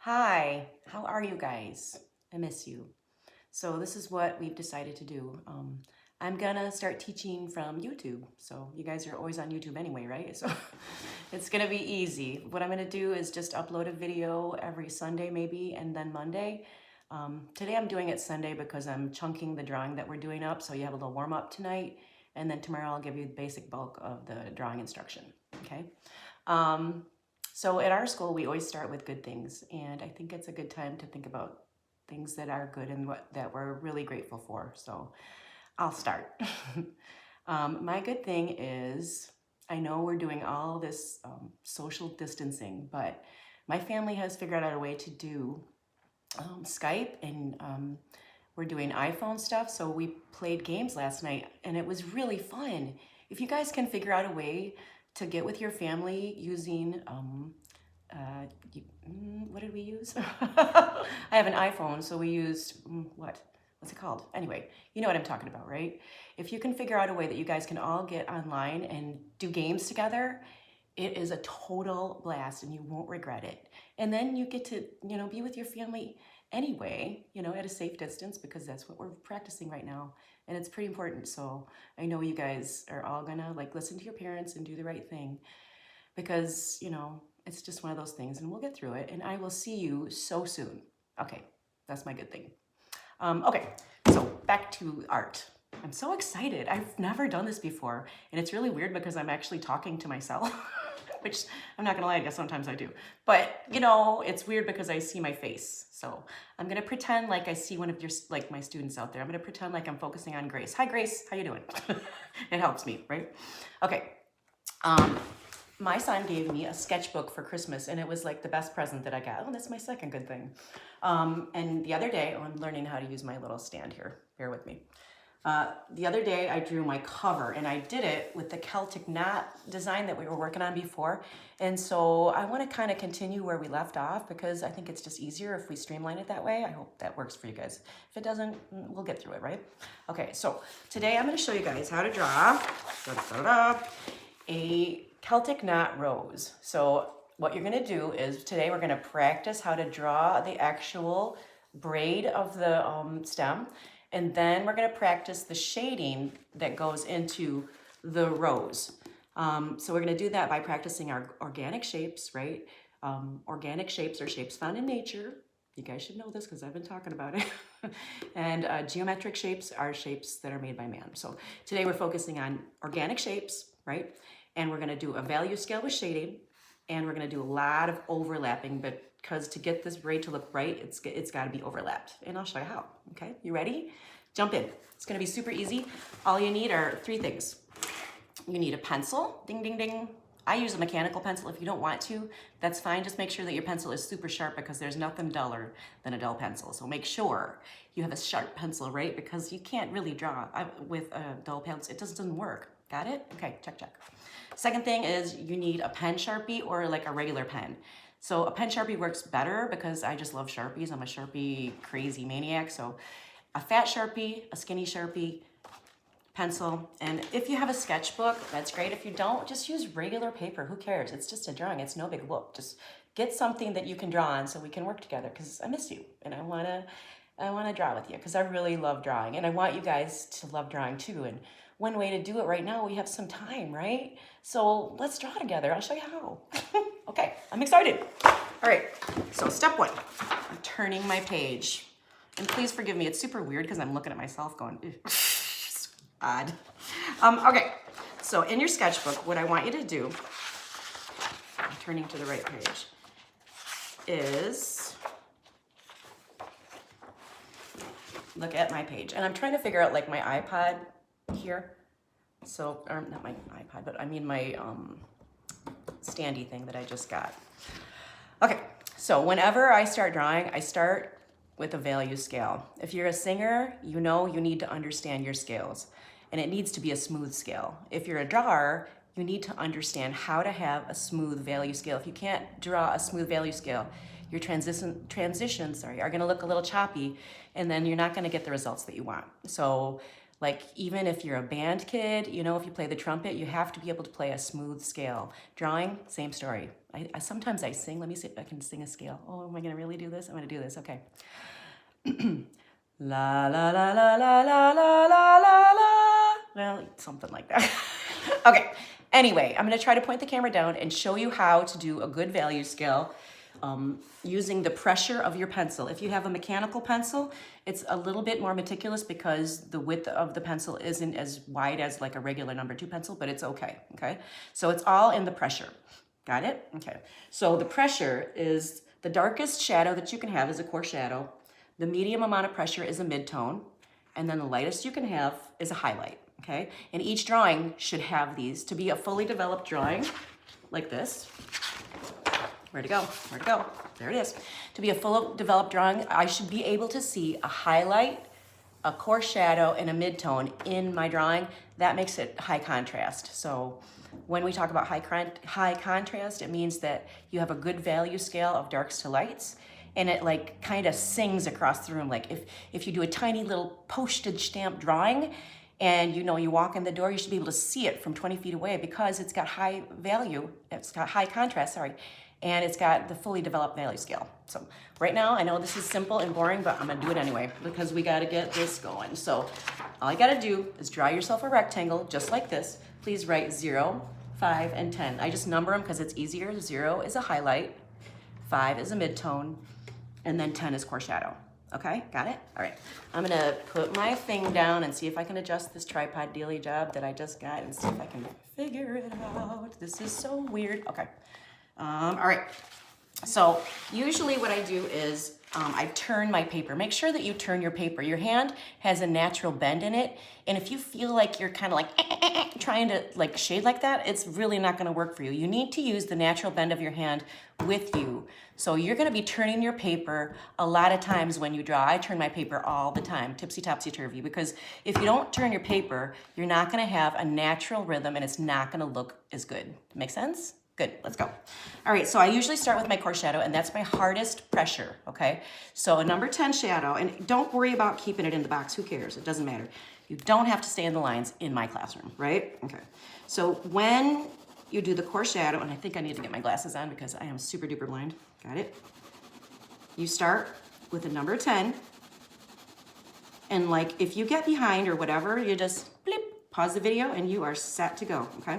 Hi, how are you guys? I miss you. So this is what we've decided to do. I'm gonna start teaching from YouTube. So you guys are always on YouTube anyway, right? So it's gonna be easy. What I'm gonna do is just upload a video every Sunday maybe, and then Monday. Today I'm doing it Sunday because I'm chunking the drawing that we're doing up. So you have a little warm up tonight, and then tomorrow I'll give you the basic bulk of the drawing instruction, okay? Um, so at our school, we always start with good things, and I think it's a good time to think about things that are good and what that we're really grateful for. So I'll start. My good thing is I know we're doing all this social distancing, but my family has figured out a way to do Skype, and we're doing iPhone stuff. So we played games last night, and it was really fun. If you guys can figure out a way to get with your family using, what did we use? I have an iPhone, so we used, what's it called? Anyway, you know what I'm talking about, right? If you can figure out a way that you guys can all get online and do games together, it is a total blast and you won't regret it. And then you get to, be with your family anyway, at a safe distance, because that's what we're practicing right now. And it's pretty important. So I know you guys are all gonna listen to your parents and do the right thing, because, it's just one of those things and we'll get through it. And I will see you so soon. Okay, that's my good thing. Okay, so back to art. I'm so excited. I've never done this before. And it's really weird because I'm actually talking to myself, which I'm not gonna lie, I guess sometimes I do. But it's weird because I see my face. So I'm gonna pretend like I see one of your, my students out there. I'm gonna pretend like I'm focusing on Grace. Hi Grace, how you doing? It helps me, right? Okay. My son gave me a sketchbook for Christmas, and it was like the best present that I got. Oh, that's my second good thing. And the other day, I'm learning how to use my little stand here. Bear with me. The other day, I drew my cover, and I did it with the Celtic knot design that we were working on before. And so I want to kind of continue where we left off, because I think it's just easier if we streamline it that way. I hope that works for you guys. If it doesn't, we'll get through it, right? Okay, so today I'm going to show you guys how to draw a Celtic knot rose. So what you're gonna do is today we're gonna practice how to draw the actual braid of the stem, and then we're gonna practice the shading that goes into the rose. So we're gonna do that by practicing our organic shapes, right? Organic shapes are shapes found in nature. You guys should know this because I've been talking about it. And geometric shapes are shapes that are made by man. So today we're focusing on organic shapes, right? And we're gonna do a value scale with shading, and we're gonna do a lot of overlapping, because to get this braid to look right, it's gotta be overlapped. And I'll show you how, okay? You ready? Jump in. It's gonna be super easy. All you need are three things. You need a pencil, ding, ding, ding. I use a mechanical pencil. If you don't want to, that's fine. Just make sure that your pencil is super sharp, because there's nothing duller than a dull pencil. So make sure you have a sharp pencil, right? Because you can't really draw with a dull pencil. It just doesn't work. Got it? Okay, check, check. Second thing is you need a pen Sharpie or like a regular pen. So a pen Sharpie works better because I just love Sharpies. I'm a Sharpie crazy maniac. So a fat Sharpie, a skinny Sharpie, pencil, and if you have a sketchbook, that's great. If you don't, just use regular paper. Who cares? It's just a drawing. It's no big whoop. Just get something that you can draw on so we can work together, because I miss you and I wanna draw with you, because I really love drawing, and I want you guys to love drawing too. And one way to do it right now, we have some time, right? So let's draw together. I'll show you how. Okay, I'm excited. All right, so step one, I'm turning my page. And please forgive me, it's super weird because I'm looking at myself going, odd. Okay, so in your sketchbook, what I want you to do, I'm turning to the right page, is look at my page. And I'm trying to figure out my iPod here. So, or not my iPod, but I mean my standy thing that I just got. Okay, so whenever I start drawing, I start with a value scale. If you're a singer, you need to understand your scales, and it needs to be a smooth scale. If you're a drawer, you need to understand how to have a smooth value scale. If you can't draw a smooth value scale, your transitions are gonna look a little choppy, and then you're not gonna get the results that you want. So Like even if you're a band kid, you know, if you play the trumpet, you have to be able to play a smooth scale. Drawing, same story. I sometimes I sing. Let me see if I can sing a scale. Oh, am I gonna really do this? I'm gonna do this, okay. La la la la la la la la la la. Well, something like that. Okay, anyway, I'm gonna try to point the camera down and show you how to do a good value scale using the pressure of your pencil. If you have a mechanical pencil, it's a little bit more meticulous because the width of the pencil isn't as wide as like a regular number 2 pencil, but it's okay, okay? So it's all in the pressure. Got it? Okay. So the pressure is the darkest shadow that you can have is a core shadow. The medium amount of pressure is a mid-tone, and then the lightest you can have is a highlight, okay? And each drawing should have these. To be a fully developed drawing, like this, where'd it go? Where'd it go? There it is. To be a fully developed drawing, I should be able to see a highlight, a core shadow, and a mid-tone in my drawing. That makes it high contrast. So when we talk about high contrast, it means that you have a good value scale of darks to lights, and it like kind of sings across the room. Like if you do a tiny little postage stamp drawing and you know you walk in the door, you should be able to see it from 20 feet away because it's got high value, it's got high contrast, sorry, and it's got the fully developed value scale. So right now, I know this is simple and boring, but I'm gonna do it anyway because we gotta get this going. So all you gotta do is draw yourself a rectangle just like this. Please write 0, 5, and 10. I just number them because it's easier. 0 is a highlight, 5 is a mid-tone, and then 10 is core shadow. Okay, got it? All right, I'm gonna put my thing down and see if I can adjust this tripod dealy job that I just got and see if I can figure it out. This is so weird. Okay, all right. So usually what I do is I turn my paper. Make sure that you turn your paper. Your hand has a natural bend in it. And if you feel like you're kind of like trying to like shade like that, it's really not gonna work for you. You need to use the natural bend of your hand with you. So you're gonna be turning your paper a lot of times when you draw. I turn my paper all the time, tipsy-topsy-turvy, because if you don't turn your paper, you're not gonna have a natural rhythm and it's not gonna look as good. Make sense? Good, let's go. All right, so I usually start with my core shadow, and that's my hardest pressure, okay? So a number 10 shadow, and don't worry about keeping it in the box, who cares? It doesn't matter. You don't have to stay in the lines in my classroom, right? Okay, so when you do the core shadow, and I think I need to get my glasses on because I am super duper blind, got it? You start with a number 10, and like if you get behind or whatever, you just blip, pause the video, and you are set to go, okay?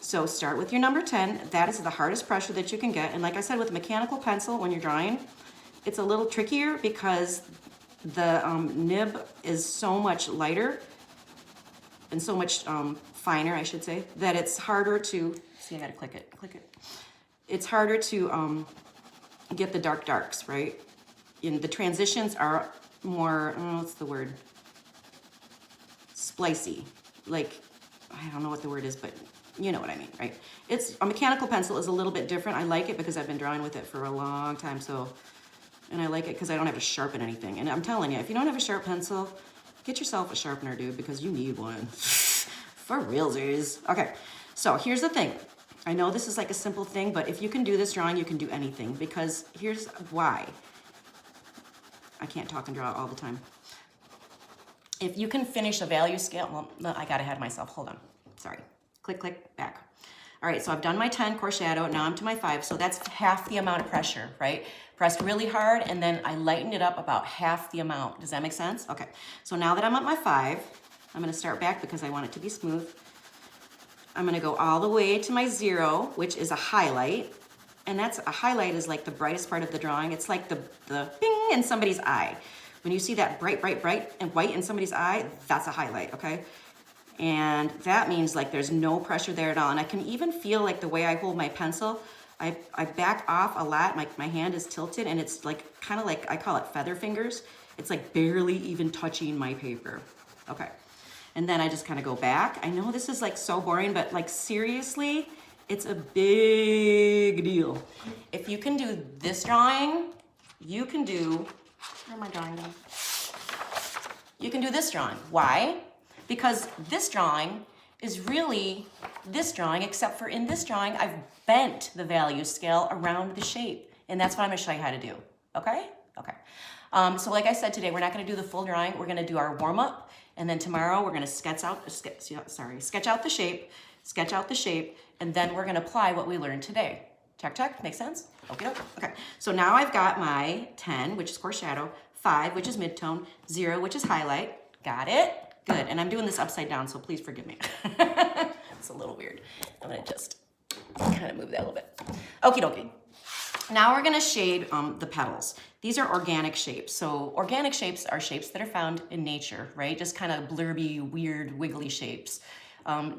So start with your number 10. That is the hardest pressure that you can get. And like I said, with a mechanical pencil, when you're drawing, it's a little trickier because the nib is so much lighter and so much finer, I should say, that it's harder to, see, I gotta click it. It's harder to get the darks, right? And the transitions are more, what's the word? Splicey. Like, I don't know what the word is, but you know what I mean, right? It's a mechanical pencil is a little bit different. I like it because I've been drawing with it for a long time. So, and I like it because I don't have to sharpen anything. And I'm telling you, if you don't have a sharp pencil, get yourself a sharpener, dude, because you need one. For realsies. Okay, so here's the thing. I know this is like a simple thing, but if you can do this drawing, you can do anything, because here's why. I can't talk and draw all the time. If you can finish a value scale, well, no, I got ahead of myself. Hold on, sorry. Click, click, back. All right, so I've done my 10 core shadow, now I'm to my 5, so that's half the amount of pressure, right? Pressed really hard, and then I lightened it up about half the amount. Does that make sense? Okay, so now that I'm at my 5, I'm gonna start back because I want it to be smooth. I'm gonna go all the way to my 0, which is a highlight, and that's, a highlight is like the brightest part of the drawing. It's like the bing in somebody's eye. When you see that bright, bright, bright and white in somebody's eye, that's a highlight, okay? And that means like there's no pressure there at all. And I can even feel like the way I hold my pencil, I back off a lot, my hand is tilted, and it's like, kind of like, I call it feather fingers. It's like barely even touching my paper. Okay, and then I just kind of go back. I know this is like so boring, but like seriously, it's a big deal. If you can do this drawing, you can do, where am I drawing now? You can do this drawing. Why? Because this drawing is really this drawing, except for in this drawing, I've bent the value scale around the shape. And that's what I'm gonna show you how to do, okay? Okay. So like I said, today we're not going to do the full drawing. We're going to do our warm-up, and then tomorrow we're going to sketch out the shape, and then we're going to apply what we learned today. Check, check. Make sense? Okay. Okay. So now I've got my 10, which is core shadow, 5, which is midtone, 0, which is highlight. Got it? Good. And I'm doing this upside down, so please forgive me. It's a little weird. I'm going to just kind of move that a little bit. Okie dokie. Now we're going to shade the petals. These are organic shapes. So organic shapes are shapes that are found in nature, right? Just kind of blurby, weird, wiggly shapes.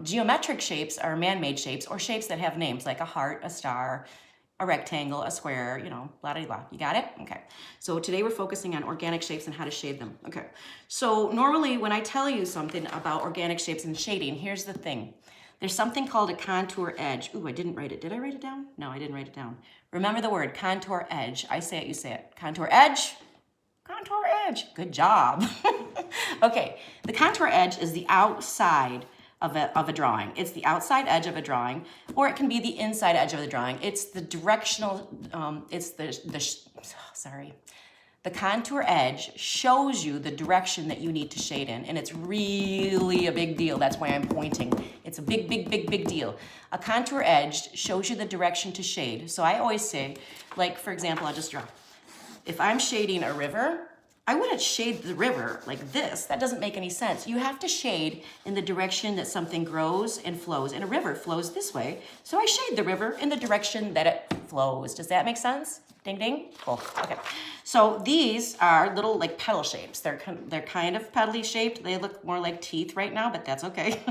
Geometric shapes are man-made shapes or shapes that have names like a heart, a star, a rectangle, a square, you know, blah-de-blah. You got it? Okay. So today we're focusing on organic shapes and how to shade them. Okay. So normally when I tell you something about organic shapes and shading, here's the thing. There's something called a contour edge. Ooh, I didn't write it. Did I write it down? No, I didn't write it down. Remember the word, contour edge. I say it, you say it. Contour edge. Contour edge. Good job. Okay, the contour edge is the outside of a drawing. It's the outside edge of a drawing, or it can be the inside edge of the drawing. It's the directional, the contour edge shows you the direction that you need to shade in, and it's really a big deal. That's why I'm pointing. It's a big, big, big, big deal. A contour edge shows you the direction to shade. So I always say, like, for example, I'll just draw. If I'm shading a river, I wouldn't shade the river like this. That doesn't make any sense. You have to shade in the direction that something grows and flows, and a river flows this way. So I shade the river in the direction that it flows. Does that make sense? Ding, ding. Cool. Okay. So these are little like petal shapes. They're kind of petally shaped. They look more like teeth right now, but that's okay.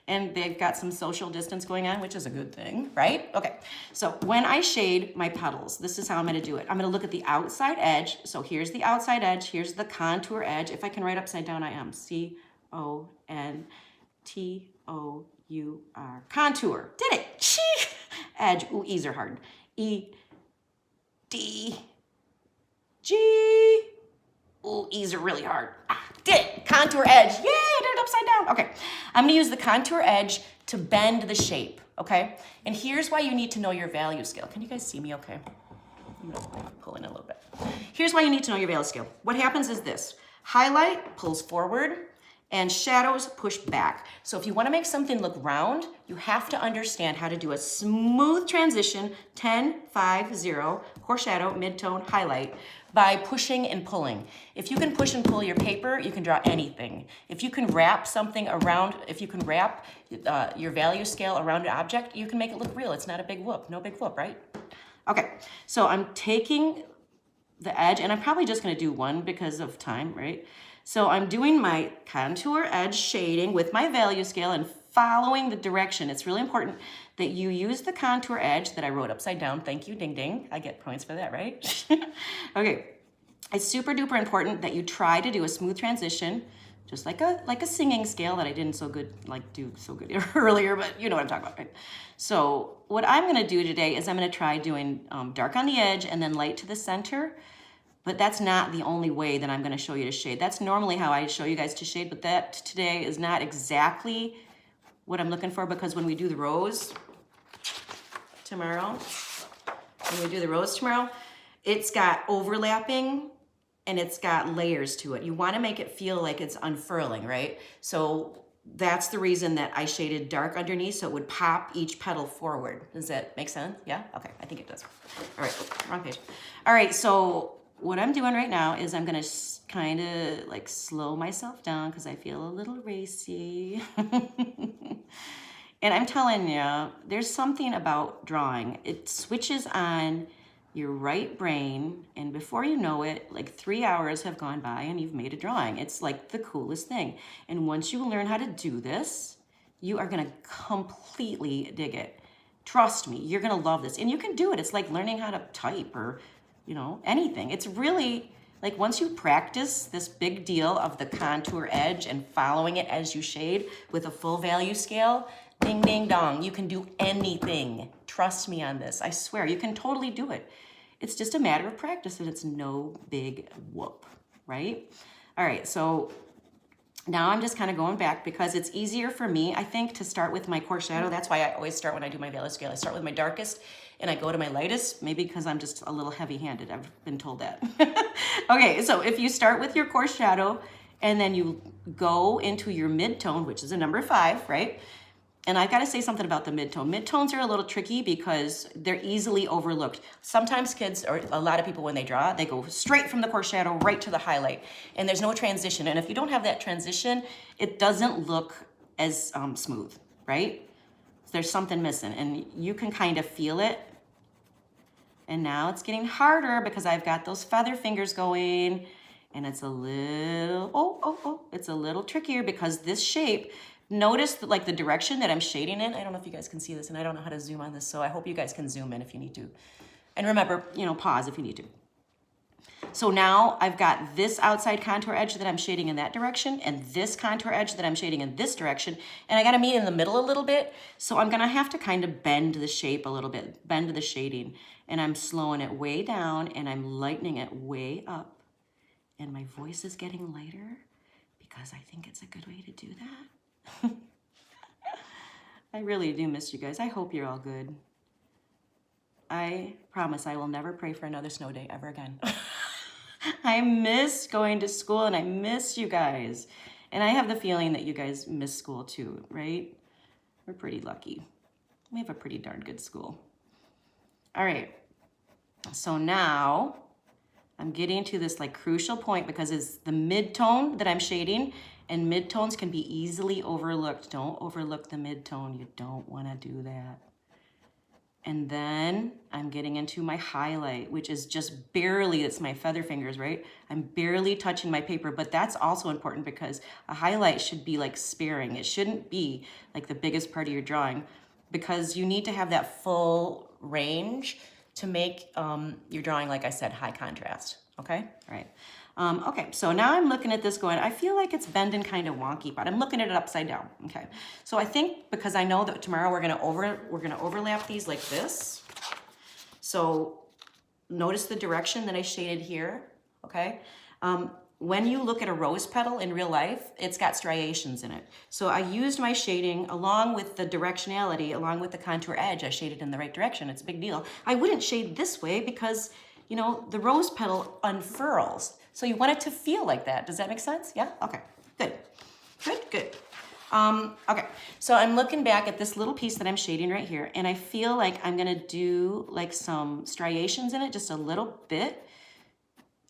And they've got some social distance going on, which is a good thing, right? Okay. So when I shade my petals, this is how I'm going to do it. I'm going to look at the outside edge. So here's the outside edge. Here's the contour edge. If I can write upside down, I am. C-O-N-T-O-U-R. Contour. Did it. Chee. Edge. Ooh, E's are hard. E. D, G, ooh, E's are really hard. Did it, contour edge, yay, I did it upside down. Okay, I'm gonna use the contour edge to bend the shape, okay? And here's why you need to know your value scale. Can you guys see me okay? I'm gonna pull in a little bit. Here's why you need to know your value scale. What happens is this, highlight pulls forward, and shadows push back. So if you want to make something look round, you have to understand how to do a smooth transition, 10, 5, 0, core shadow, midtone, highlight, by pushing and pulling. If you can push and pull your paper, you can draw anything. If you can wrap something around, if you can wrap your value scale around an object, you can make it look real. It's not a big whoop, no big whoop, right? Okay, so I'm taking the edge, and I'm probably just gonna do one because of time, right? So I'm doing my contour edge shading with my value scale and following the direction. It's really important that you use the contour edge that I wrote upside down. Thank you, ding, ding. I get points for that, right? Okay, it's super duper important that you try to do a smooth transition, just like a singing scale that I didn't do so good earlier, but you know what I'm talking about, right? So what I'm gonna do today is I'm gonna try doing dark on the edge and then light to the center. But that's not the only way that I'm going to show you to shade. That's normally how I show you guys to shade, but that today is not exactly what I'm looking for, because when we do the rose tomorrow, it's got overlapping and it's got layers to it. You want to make it feel like it's unfurling, right? So that's the reason that I shaded dark underneath, so it would pop each petal forward. Does that make sense? Yeah? Okay, I think it does. All right, wrong page. All right, so what I'm doing right now is I'm gonna kind of like slow myself down because I feel a little racy. And I'm telling you, there's something about drawing. It switches on your right brain, and before you know it, like 3 hours have gone by and you've made a drawing. It's like the coolest thing. And once you learn how to do this, you are gonna completely dig it. Trust me, you're gonna love this. And you can do it. It's like learning how to type or anything. It's really like once you practice this big deal of the contour edge and following it as you shade with a full value scale, ding, ding, dong, you can do anything. Trust me on this. I swear, you can totally do it. It's just a matter of practice and it's no big whoop, right? All right, so Now I'm just kind of going back because it's easier for me, I think, to start with my core shadow. That's why I always start when I do my value scale. I start with my darkest and I go to my lightest, maybe because I'm just a little heavy-handed. I've been told that. Okay, so if you start with your core shadow and then you go into your mid-tone, which is a number 5, right? And I've got to say something about the midtone. Midtones are a little tricky because they're easily overlooked. Sometimes kids, or a lot of people when they draw, they go straight from the core shadow right to the highlight. And there's no transition. And if you don't have that transition, it doesn't look as smooth, right? There's something missing and you can kind of feel it. And now it's getting harder because I've got those feather fingers going and it's a little, it's a little trickier because this shape, notice that, like the direction that I'm shading in. I don't know if you guys can see this and I don't know how to zoom on this, so I hope you guys can zoom in if you need to. And remember, you know, pause if you need to. So now I've got this outside contour edge that I'm shading in that direction and this contour edge that I'm shading in this direction. And I gotta meet in the middle a little bit. So I'm gonna have to kind of bend the shape a little bit, bend the shading. And I'm slowing it way down and I'm lightening it way up. And my voice is getting lighter because I think it's a good way to do that. I really do miss you guys. I hope you're all good. I promise I will never pray for another snow day ever again. I miss going to school and I miss you guys. And I have the feeling that you guys miss school too, right? We're pretty lucky. We have a pretty darn good school. All right. So now I'm getting to this like crucial point because it's the mid-tone that I'm shading. And midtones can be easily overlooked. Don't overlook the midtone. You don't want to do that. And then I'm getting into my highlight, which is just barely, it's my feather fingers, right? I'm barely touching my paper, but that's also important because a highlight should be like sparing. It shouldn't be like the biggest part of your drawing because you need to have that full range to make your drawing, like I said, high contrast, okay? All right. Okay, so now I'm looking at this going, I feel like it's bending kind of wonky, but I'm looking at it upside down. Okay, so I think because I know that tomorrow we're gonna overlap these like this. So notice the direction that I shaded here. Okay, when you look at a rose petal in real life, it's got striations in it. So I used my shading along with the directionality, along with the contour edge. I shaded in the right direction. It's a big deal. I wouldn't shade this way because, you know, the rose petal unfurls. So you want it to feel like that. Does that make sense? Yeah? Okay, good. Good. Okay, so I'm looking back at this little piece that I'm shading right here, and I feel like I'm gonna do like some striations in it, just a little bit.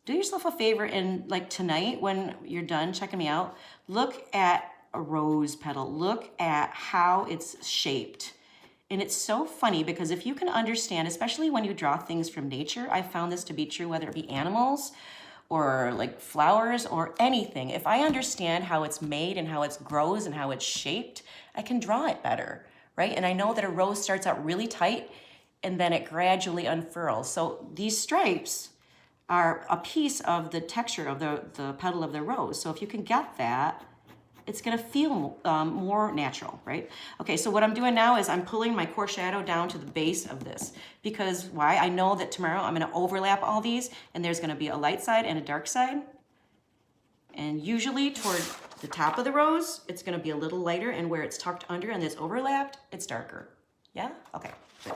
Do yourself a favor and like tonight when you're done checking me out, look at a rose petal. Look at how it's shaped. And it's so funny because if you can understand, especially when you draw things from nature, I found this to be true, whether it be animals or like flowers or anything. If I understand how it's made and how it grows and how it's shaped, I can draw it better, right? And I know that a rose starts out really tight and then it gradually unfurls. So these stripes are a piece of the texture of the petal of the rose. So if you can get that, it's gonna feel more natural, right? Okay, so what I'm doing now is I'm pulling my core shadow down to the base of this because why? I know that tomorrow I'm gonna overlap all these and there's gonna be a light side and a dark side. And usually toward the top of the rose, it's gonna be a little lighter and where it's tucked under and it's overlapped, it's darker. Yeah? Okay, good.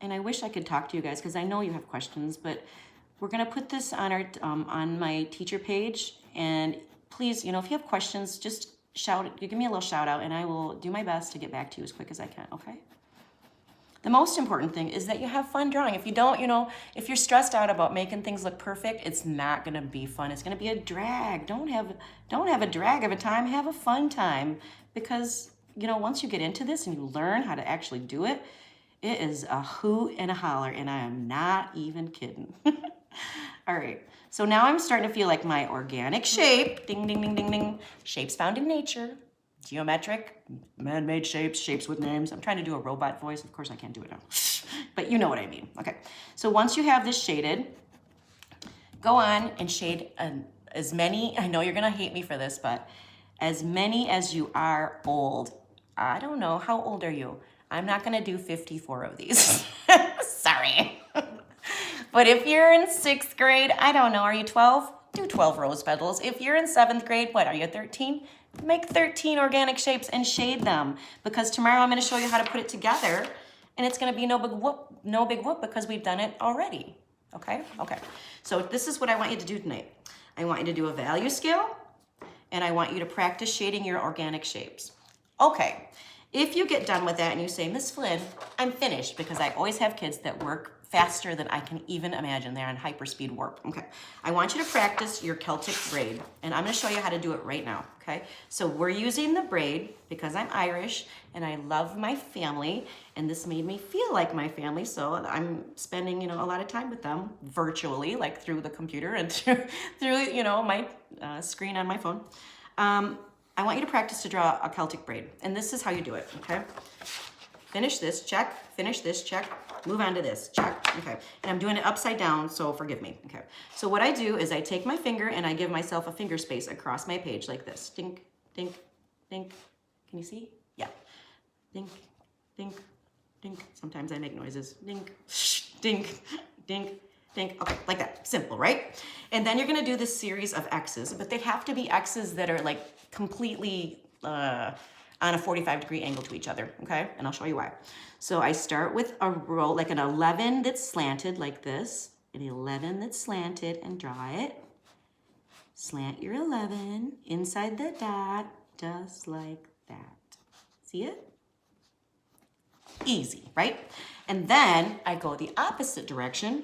And I wish I could talk to you guys because I know you have questions, but we're gonna put this on our on my teacher page, and please, you know, if you have questions, just give me a little shout out and I will do my best to get back to you as quick as I can, okay? The most important thing is that you have fun drawing. If you don't, you know, if you're stressed out about making things look perfect, it's not gonna be fun. It's gonna be a drag. Don't have a drag of a time, have a fun time. Because, you know, once you get into this and you learn how to actually do it, it is a hoot and a holler, and I am not even kidding. All right, so now I'm starting to feel like my organic shape, ding, ding, ding, ding, ding, shapes found in nature, geometric, man-made shapes, shapes with names. I'm trying to do a robot voice. Of course, I can't do it now, but you know what I mean. Okay, so once you have this shaded, go on and shade as many, I know you're gonna hate me for this, but as many as you are old. I don't know, how old are you? I'm not gonna do 54 of these. Sorry. But if you're in 6th grade, I don't know, are you 12? do 12 rose petals. If you're in 7th grade, what are you, 13? Make 13 organic shapes and shade them, because tomorrow I'm going to show you how to put it together, and it's going to be no big whoop because we've done it already. Okay? Okay. So this is what I want you to do tonight. I want you to do a value scale, and I want you to practice shading your organic shapes. Okay. If you get done with that and you say, Miss Flynn, I'm finished, because I always have kids that work faster than I can even imagine. They're on hyperspeed warp. Okay. I want you to practice your Celtic braid, and I'm going to show you how to do it right now. Okay. So we're using the braid because I'm Irish and I love my family, and this made me feel like my family. So I'm spending, a lot of time with them virtually, like through the computer and through my screen on my phone. I want you to practice to draw a Celtic braid, and this is how you do it, okay? Finish this, check. Finish this, check. Move on to this, check, okay? And I'm doing it upside down, so forgive me, okay? So what I do is I take my finger and I give myself a finger space across my page like this. Dink, dink, dink. Can you see? Yeah. Dink, dink, dink. Sometimes I make noises. Dink, dink, dink, dink. Okay, like that. Simple, right? And then you're gonna do this series of X's, but they have to be X's that are like completely on a 45-degree angle to each other, okay? And I'll show you why. So I start with a row, like an 11 that's slanted like this, an 11 that's slanted, and draw it. Slant your 11 inside the dot, just like that. See it? Easy, right? And then I go the opposite direction,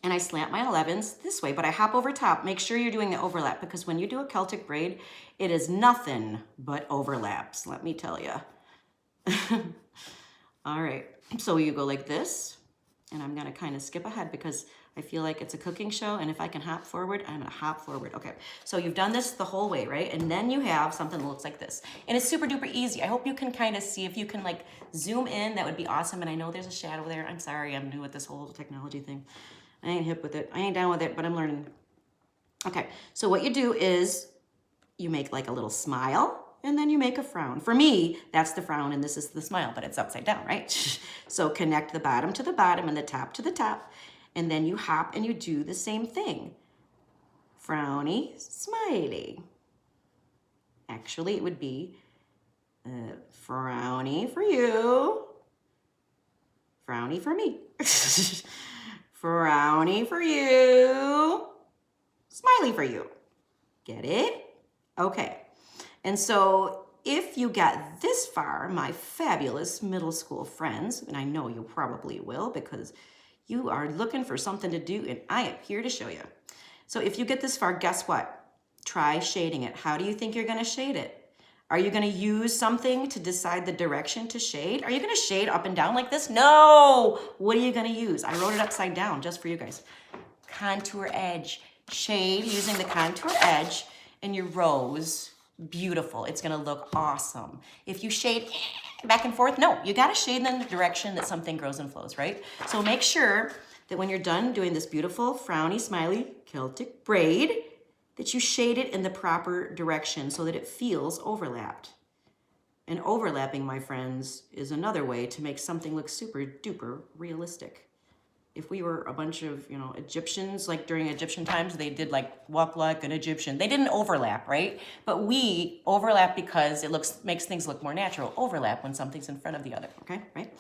and I slant my 11s this way, but I hop over top. Make sure you're doing the overlap, because when you do a Celtic braid, it is nothing but overlaps, let me tell you. All right, so you go like this, and I'm gonna kind of skip ahead because I feel like it's a cooking show, and if I can hop forward, I'm gonna hop forward. Okay, so you've done this the whole way, right? And then you have something that looks like this. And it's super duper easy. I hope you can kind of see, if you can like zoom in, that would be awesome. And I know there's a shadow there. I'm sorry, I'm new with this whole technology thing. I ain't hip with it. I ain't down with it, but I'm learning. Okay, so what you do is you make like a little smile, and then you make a frown. For me, that's the frown, and this is the smile, but it's upside down, right? So connect the bottom to the bottom and the top to the top, and then you hop and you do the same thing. Frowny, smiley. Actually, it would be frowny for you, frowny for me. Frowny for you, smiley for you. Get it? Okay. And so if you got this far, my fabulous middle school friends, and I know you probably will because you are looking for something to do, and I am here to show you. So if you get this far, guess what? Try shading it. How do you think you're going to shade it? Are you going to use something to decide the direction to shade? Are you going to shade up and down like this? No! What are you going to use? I wrote it upside down just for you guys. Contour edge. Shade using the contour edge in your rows. Beautiful. It's going to look awesome. If you shade back and forth, no. You got to shade in the direction that something grows and flows, right? So make sure that when you're done doing this beautiful, frowny, smiley Celtic braid, that you shade it in the proper direction so that it feels overlapped. And overlapping, my friends, is another way to make something look super duper realistic. If we were a bunch of, Egyptians, like during Egyptian times, they did like walk like an Egyptian. They didn't overlap, right? But we overlap because it makes things look more natural. Overlap when something's in front of the other, okay, right?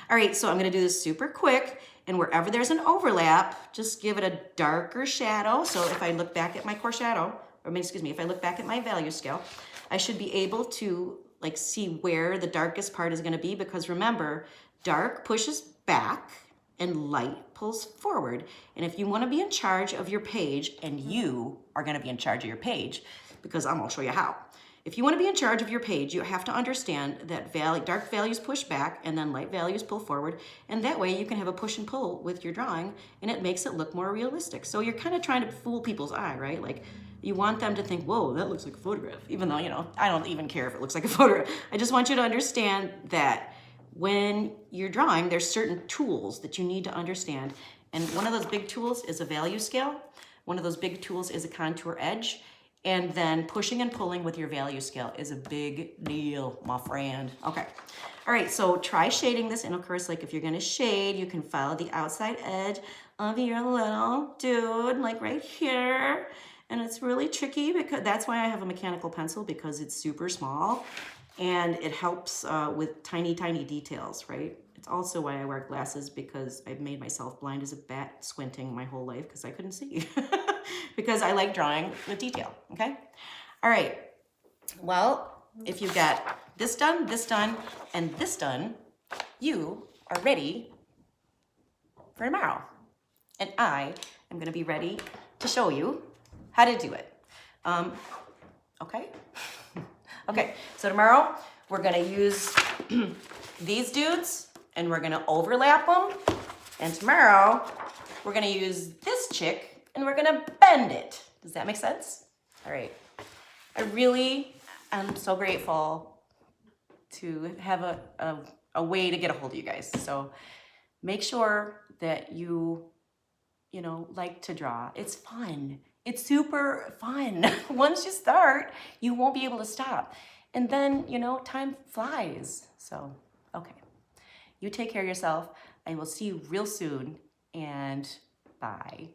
All right, so I'm gonna do this super quick, and wherever there's an overlap, just give it a darker shadow. So if I look back at my core shadow, if I look back at my value scale, I should be able to like see where the darkest part is gonna be, because remember, dark pushes back and light pulls forward. And if you want to be in charge of your page, and you are going to be in charge of your page, because I'm going to show you how. If you want to be in charge of your page, you have to understand that dark values push back and then light values pull forward. And that way you can have a push and pull with your drawing, and it makes it look more realistic. So you're kind of trying to fool people's eye, right? Like you want them to think, whoa, that looks like a photograph. Even though, I don't even care if it looks like a photograph. I just want you to understand that when you're drawing, there's certain tools that you need to understand. And one of those big tools is a value scale. One of those big tools is a contour edge. And then pushing and pulling with your value scale is a big deal, my friend. Okay. All right, so try shading this. And of course, like if you're gonna shade, you can follow the outside edge of your little dude, like right here. And it's really tricky because that's why I have a mechanical pencil, because it's super small and it helps with tiny, tiny details, right? It's also why I wear glasses, because I've made myself blind as a bat squinting my whole life because I couldn't see. Because I like drawing with detail, okay? All right, well, if you've got this done, and this done, you are ready for tomorrow. And I am gonna be ready to show you how to do it. Okay? Okay, so tomorrow we're gonna use these dudes and we're gonna overlap them. And tomorrow we're gonna use this chick and we're gonna bend it. Does that make sense? All right. I really am so grateful to have a way to get a hold of you guys. So make sure that you like to draw. It's fun. It's super fun. Once you start, you won't be able to stop. And then, time flies. So, okay. You take care of yourself. I will see you real soon, and bye.